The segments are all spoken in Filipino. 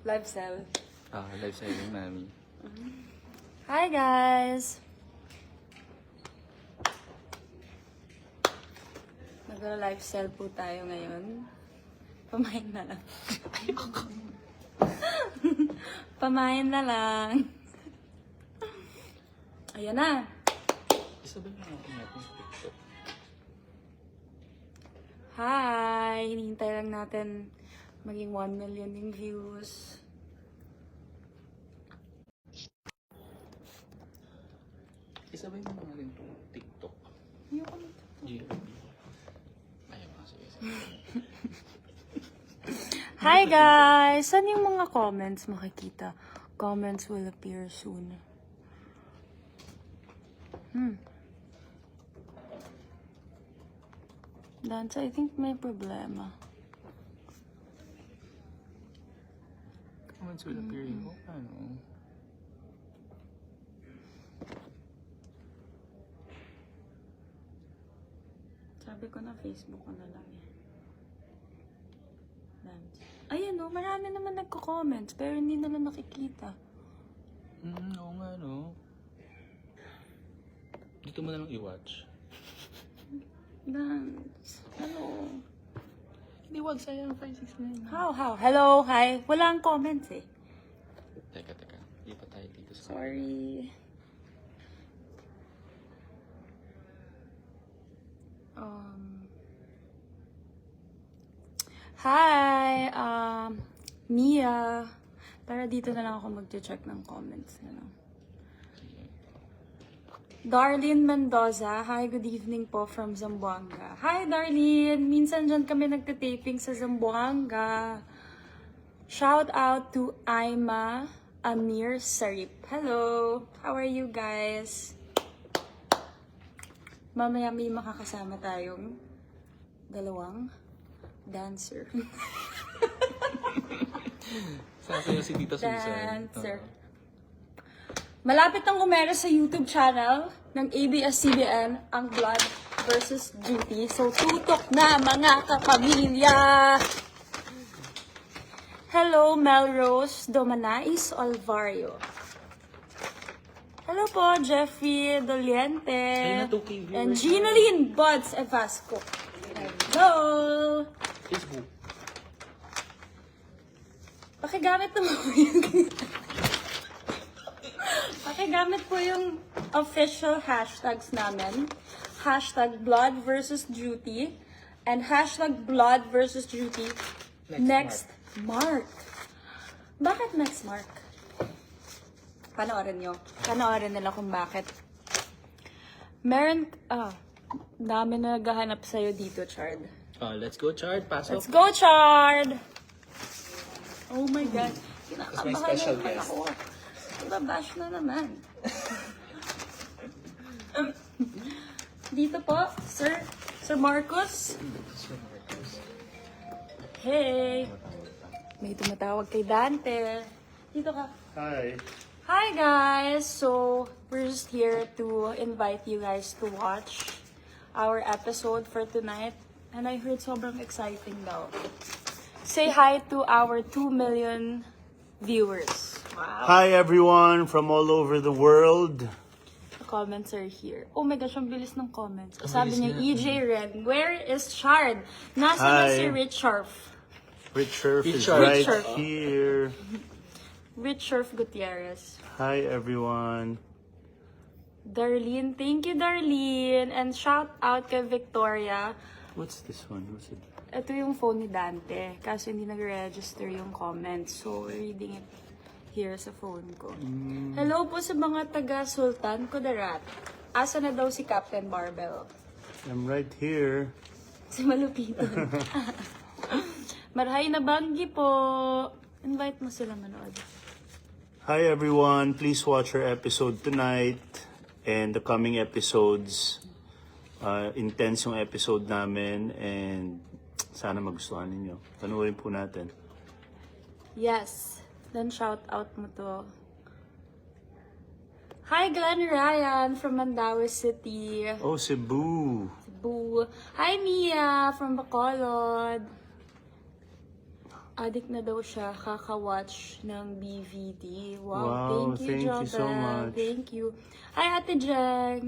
Live cell. Live selling namin. Hi guys! Nag-live cell po tayo ngayon. Pamain na lang. Pamain na lang. Ayan na. Isabel na natin natin sa TikTok. Hi! Hinihintay lang natin maging 1 million yung views. Isabel na natin itong TikTok. Ayoko na. GRB. Ayaw nga, sige. Hi guys! Saan yung mga comments makikita? Comments will appear soon. Dance, I think may problema. Comments will appear in ano? Sabi ko na Facebook ko na lang eh. Dance. Ayan o, marami naman nagko-comments pero hindi nila nakikita. Oo nga, no? Dito mo na lang i-watch. Dance. Hello. Hindi, wag sayang 569. How? Hello, hi. Wala ang comments eh. Teka. Hindi pa tayo dito sa... Sorry. Hi, Mia. Para dito na lang ako mag-check ng comments. Darlene Mendoza. Hi, good evening po from Zamboanga. Hi, Darlene. Minsan dyan kami nagtataping sa Zamboanga. Shout out to Aima Amir Sarip. Hello. How are you guys? Mamaya may makakasama tayong dalawang dancer. Sasayaw si Tita Susan. Dancer. Malapit ang kumera sa YouTube channel ng ABS-CBN ang Blood versus Duty. So, tutok na mga kapamilya! Hello, Melrose Domanais Olvario. Hello po, Jeffrey Doliente. Ayun na, 2K viewers. And Ginaline Buds Evasco. Hello! Facebook. Pakigamit naman po yung... Pakigamit po yung official hashtags namin. Hashtag Blood versus Duty. And hashtag Blood versus Duty next Mark. Bakit next Mark? Panoorin nyo. Panoorin nila kung bakit. Meron... dami na naghahanap sa'yo dito, Chard. Let's go, Chard. Pasok. Let's go, Chard! Oh my God. That's my special Kinakabahan guest. ako. Babash na naman. Dito po, Sir Marcos. Hey! May tumatawag kay Dante. Dito ka. Hi. Hi guys! So, we're just here to invite you guys to watch our episode for tonight. And I heard sobrang exciting daw. Say hi to our 2 million viewers. Wow. Hi everyone from all over the world. The comments are here. Oh my gosh, ang bilis ng comments. Sabi niya, bilis EJ Ren, where is Chard? Nasa na Hi. si Rich Sharf. Richard is Richard. right Richard. here. Rich Sharf Gutierrez. Hi everyone. Darlene, thank you Darlene. And shout out kay Victoria. What's this one? What's it? Ito yung phone ni Dante. Kaso hindi nag-register yung comments. So, we're reading it here sa phone ko. Hello po sa mga taga Sultan Kudarat. Asa na daw si Captain Barbell? I'm right here. Si Malupiton. Marhay na Banggi po. Invite mo sila manood. Hi everyone. Please watch our episode tonight and the coming episodes. Intense yung episode namin and sana magustuhan ninyo. Panoorin po natin. Yes. Then shout out mo to. Hi Glenn Ryan from Mandaue City. Oh, Cebu. Cebu. Hi Mia from Bacolod. Addict na daw siya, kaka-watch ng BVD. Wow, Wow, thank you, thank you so Jobel. much. Thank you. Hi, Ate Jeng.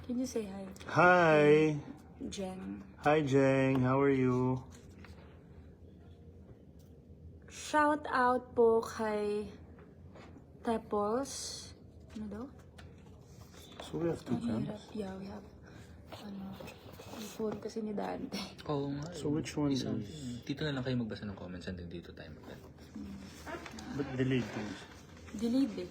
Can you say hi? Hi! Jeng. Hi, Jeng. How are you? Shout out po kay Tepos. Ano daw? So we have two Ang cams. hirap. Yeah, we have, yung phone kasi ni Dante. Oo nga. So which one is... Dito na lang kayo magbasa ng comments and then dito tayo mag But delayed things. Delayed eh.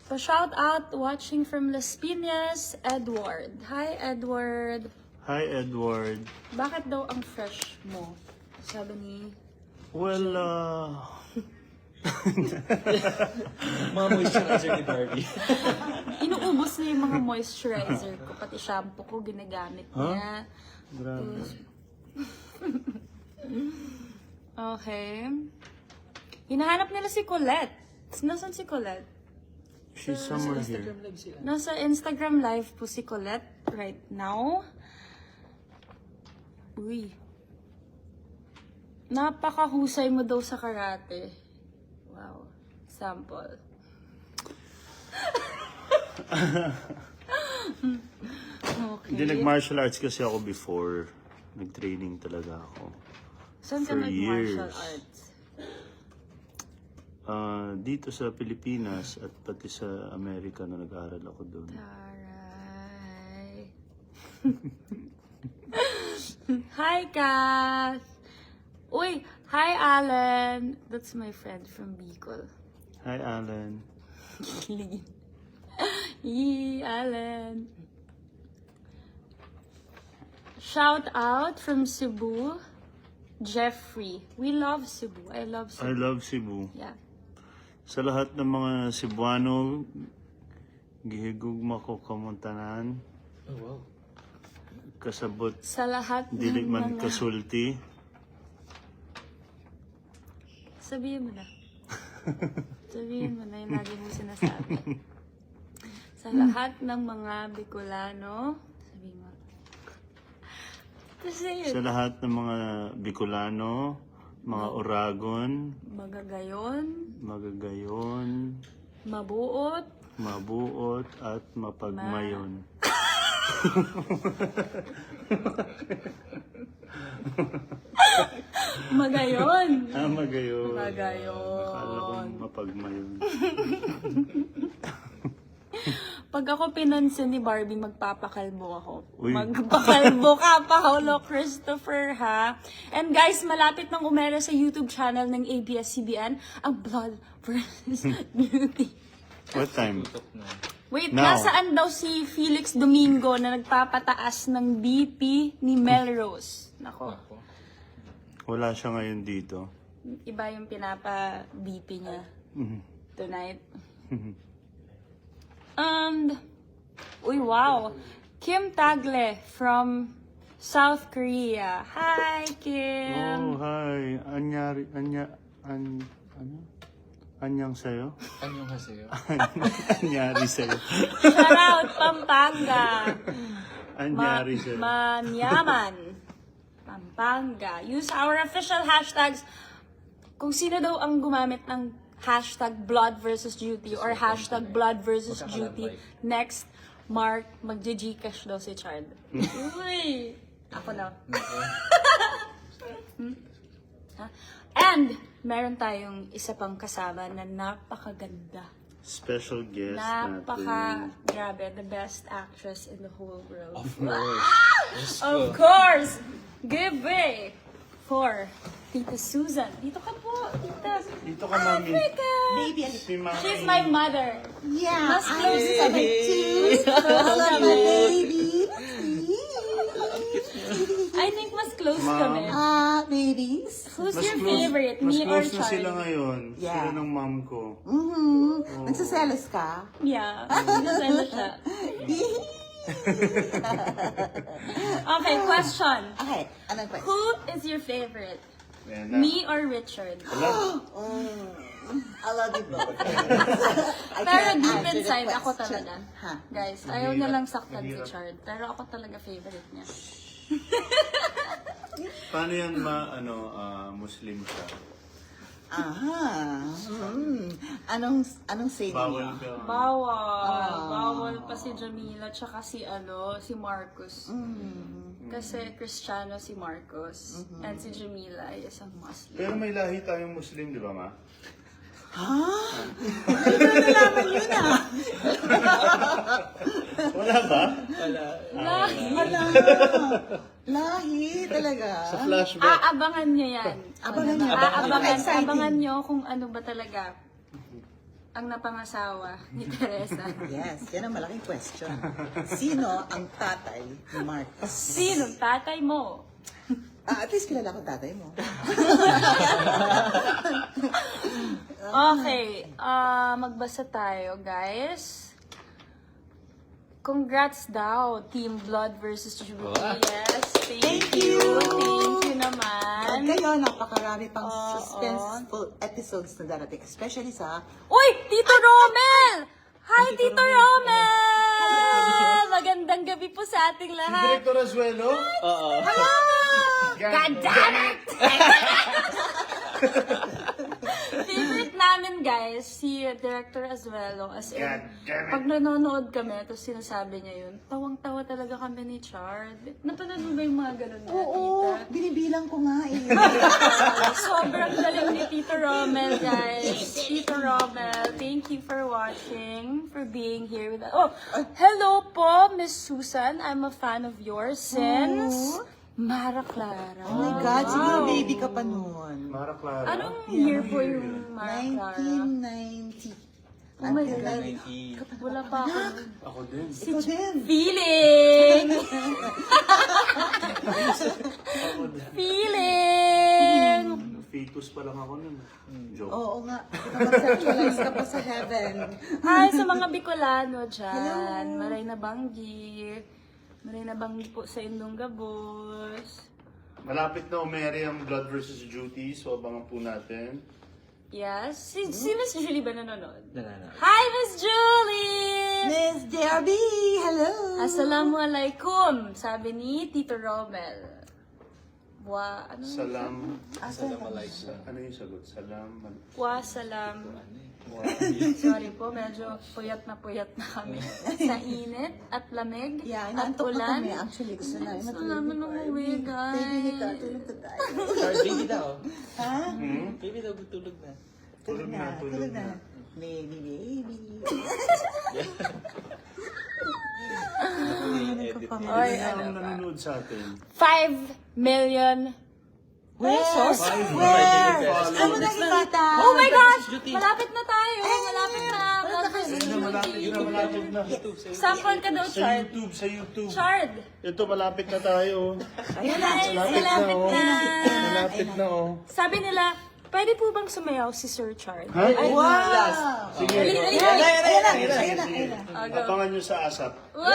Pa-shout out watching from Las Piñas, Edward. Hi, Edward. Hi, Edward. Bakit daw ang fresh mo? Sabi ni... Well, Mga moisturizer ni Barbie. Inuubos na yung mga moisturizer ko. Pati shampoo ko, ginagamit niya. grabe. Okay. Hinahanap nila si Colette. Nasaan si Colette? She's somewhere here. Instagram live sila. Nasa Instagram live po si Colette right now. Uy. Napakahusay mo daw sa karate. Wow. Sample. Okay. Hindi, nag-martial arts kasi ako before. Nag-training talaga ako. Saan ka for nag-martial years. arts? Dito sa Pilipinas at pati sa Amerika na nag-aaral ako doon. Taray. Hi, Kath! Uy! Hi, Alan! That's my friend from Bicol. Hi, Alan. Kilig. Yee, Alan. Shout out from Cebu, Jeffrey. We love Cebu. I love I Cebu. love Cebu. Yeah. Sa lahat ng mga Cebuano, gihigugma ko kamuntanan, Oh, wow. kasabot, Sa lahat dili ng man mga... kasulti. Sabihin mo na. Sabihin mo na yung lagi mo sinasabi. Sa lahat ng mga Bicolano, sabihin mo. Kasi Sa yun, lahat ng mga Bicolano, mga Oragon, magagayon, magagayon, mabuot, mabuot at mapagmayon. magayon. Magayon. Magayon. Akala ko mapagmayon. Pag ako pinansin ni Barbie, magpapakalbo ako. Uy. Magpakalbo ka pa, Holo Christopher, ha? And guys, malapit nang umera sa YouTube channel ng ABS-CBN, ang Blood vs. Beauty. What time? Tutok na. Wait, Now. nasaan daw si Felix Domingo na nagpapataas ng BP ni Melrose? Nako, Ako. Wala siya ngayon dito. iba yung pinapa-BP niya tonight. And, uy, wow. Kim Tagle from South Korea. Hi, Kim. Oh, hi. Ano? Anyang sa'yo? Anyong haseyo? Anyari sa'yo? Shout out, Pampanga. Anyari sa'yo? Manyaman. Pampanga. Use our official hashtags. Kung sino daw ang gumamit ng hashtag blood versus duty or hashtag blood versus duty, next, Mark, magja-Gcash daw si Chard. Uy! Ako na. Ha? And, meron tayong isa pang kasama na napakaganda. Special guest Grabe, the best actress in the whole world. Of course. Yes, Of course! Give way for Tita Susan. Dito ka po, Tita. Dito ka, Mami. Africa! Baby, Si Mami. She's my mother. yeah, Mas close I kami. love my baby. I think mas close kami. Babies. Who's Mas your close- favorite? Mas Me or close na sila Charlie? ngayon. Yeah. Sila ng mom ko. Nagsaselos ka? Yeah, sinasela siya. Okay, question. Okay, anong question? Who is your favorite? Ayan na. Me or Richard? I love you both. I Pero can't deep answer the inside, ako question. talaga. Ha? Guys, ayaw niya lang saktan si Chard. Pero ako talaga favorite niya. Paano yan Muslim siya? Aha. Anong say Bawal niya? ka. Bawal pa si Jamila tsaka si Marcos. Kasi Kristiyano si Marcos. And si Jamila ay isang Muslim. Pero may lahi tayong Muslim, di ba ma? Ha? Ano nalaman yun Wala ba? Wala. Lahi talaga. Sa flashback. Aabangan niyo yan. Abangan niyo. Exciting. Abangan niyo kung ano ba talaga ang napangasawa ni Teresa. Yes, yan ang malaking question. Sino ang tatay ni Marcos? Sino tatay mo? At least kilala ko tatay mo. Okay, magbasa tayo, guys. Congrats daw, Team Blood versus Jubilee. Yes, thank you. Thank you At naman. kayo, napakarami pang suspenseful episodes na darating. Especially sa... Uy, Tito Romel! Hi, Tito Romel! Magandang gabi po sa ating lahat. Director Azuelo? Oo. God damn it! Favorite namin, guys, si Director Azuelo. As in, God damn it. pag nanonood kami, tapos sinasabi niya yun, tawang-tawa talaga kami ni Chard. Napanood mo ba yung mga ganun na, Oo, tita? binibilang ko nga eh. Sobrang galing ni Tito Romel, guys. Tito Romel, thank you for watching, for being here with us. Oh, hello po, Miss Susan. I'm a fan of yours since Mara Clara. Oh my God, siguro baby ka pa noon. Mara Clara. Anong year po yung Mara Clara? 1990. Oh my Until God. 90. Wala pa ako. Ako din. Ikaw din. Feeling! Feeling! Fetus pa lang ako nun. Joke. Oo nga. Nakapag-sexualize ka pa sa heaven. Hi sa mga Bicolano dyan. Maray na banggi. Maray na banggi po sa Indong Gabos. Malapit na umere ang Blood versus Duty, so abangan po natin. Yes. Si Miss Julie ba nanonood? Nanana. Hi, Miss Julie! Miss JRB, hello! Assalamualaikum, sabi ni Tito Romel. Ano? Salam. Assalamualaikum. Ano yung sagot? Salam. Salam. Sorry po, medyo puyat na kami. Sa init at lamig Yeah, at inaantok na ulan. kami. Actually, gusto namin Gusto matulog. namin umuwi, Baby, guys. tulog na tayo. Baby daw. Ha? Baby daw, tulog na. Tulog na, tulog na. Baby, baby. Oy, Ano ang nanonood sa atin? 5 million pesos? Where? Saan mo nakikita? Oh my gosh! Malapit na tayo! Malapit na! Malapit na. Sample ka daw, Sa Chard. YouTube, sa YouTube. Chard! Ito, malapit na tayo. Ayan na, Malapit na, malapit oh. na. Malapit na, oh. Sabi nila, pwede po bang sumayaw si Sir Chard? Ha? Wow! Sige. Ayan na. Abangan nyo sa ASAP. Wow!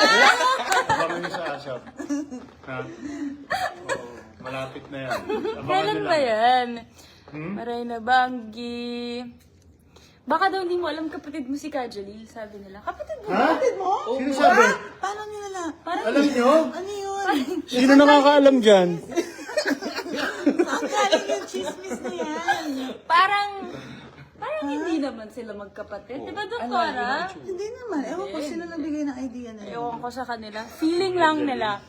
Abangan nyo sa ASAP. Ha? Oo, malapit na yan. Abangan Kailan nyo ba lang. yan? Maray na banggi. Baka daw hindi mo alam kapatid mo si Kajalil, sabi nila. Kapatid mo? Ha? Kapatid mo? Sino sabi? Paano nila na? Parang Alam nyo? Ano yun? Sino nakakaalam dyan? Ang galing yung chismis na yan. Parang hindi naman sila magkapatid. Di ba, Doktora? Hindi naman. Ewan ko sino nagbigay ng idea na yun. Ewan ko sa kanila. Feeling lang nila.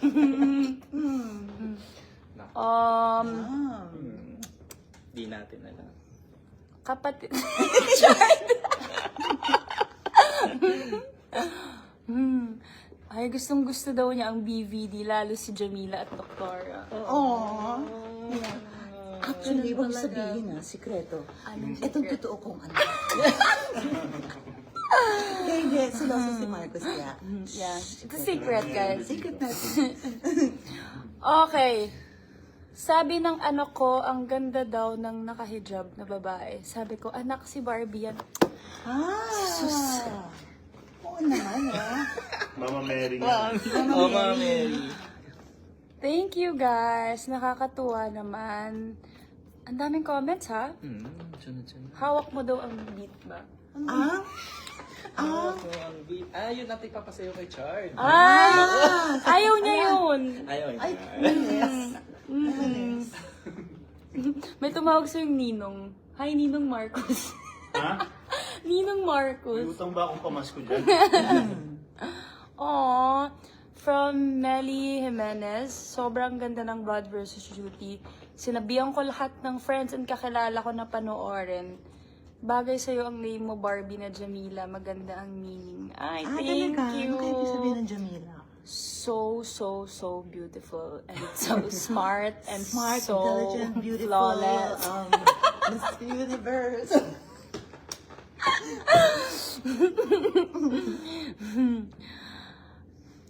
Di natin alam. Kapatid. Ay, gustong gusto daw niya ang BVD, lalo si Jamila at Doktora. Aww. Actually, huwag sabihin sikreto. Anong Itong totoo kong ano. Hindi, siloso si Marcos kaya. Yeah. It's a secret, guys. Secret natin. Okay. Sabi ng anak ko, ang ganda daw ng nakahijab na babae. Sabi ko, anak, si Barbie yan. Oo naman, Mama Mary nga. Oh, Mama Mary. Thank you, guys. Nakakatuwa naman. Ang daming comments, ha? Sunod. Hawak mo daw ang beat ba? Yun natin papasayo kay Chard. Ayaw niya yun. Ayaw. Ay, yes. May tumawag sa yung Ninong. Hi, Ninong Marcos. Ha? Ninong May Marcos. utang ba akong pamasko dyan? Aww. From Melly Jimenez, sobrang ganda ng Blood vs. Duty. Sinabihan ko lahat ng friends and kakilala ko na panoorin. Bagay sa'yo ang name mo, Barbie na Jamila. Maganda ang meaning. Ay, thank talaga? you. Ano kayo ibig sabihin ng Jamila? So beautiful. And so smart and Smart, so intelligent, beautiful, flawless. Miss Universe.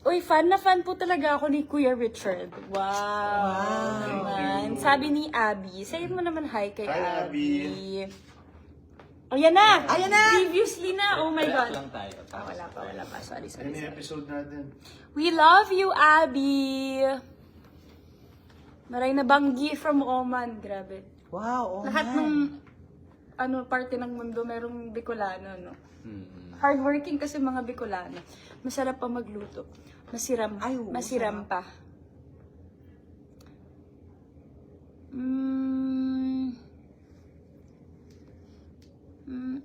Uy, fan na fan po talaga ako ni Kuya Richard. Wow. Naman. Sabi ni Abby. Sayin mo naman hi kay Hi, Abby. Ayan na! Ayan na! Previously na. Oh my God. lang tayo. Wala pa. Sorry. Ano yung episode natin? We love you, Abby. Maray na banggi from Oman. Grabe. Wow, oh Lahat man. ng parte ng mundo merong Bicolano, no? Hardworking kasi mga Bicolano. Masarap pa magluto. Masiram. Ay, oo, Masiram sarap. pa.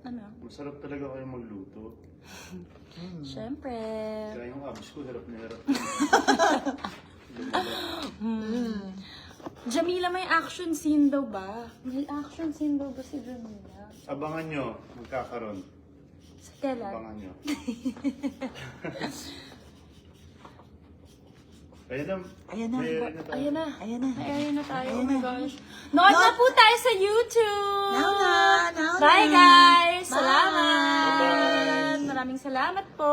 Ano? Masarap talaga kayo magluto. Siyempre. Kaya yung abs ko, harap na harap. Jamila, may action scene daw ba? May action scene daw ba si Jamila? Abangan nyo, magkakaroon. Sa kailan? Abangan nyo. Ayan na. Ayan na. May na tayo. Ayan na. Ayan na. Ayan na tayo. Oh my gosh. Nood na po tayo sa YouTube! Now na. Bye guys! Bye. Salamat! Bye-bye. Maraming salamat po!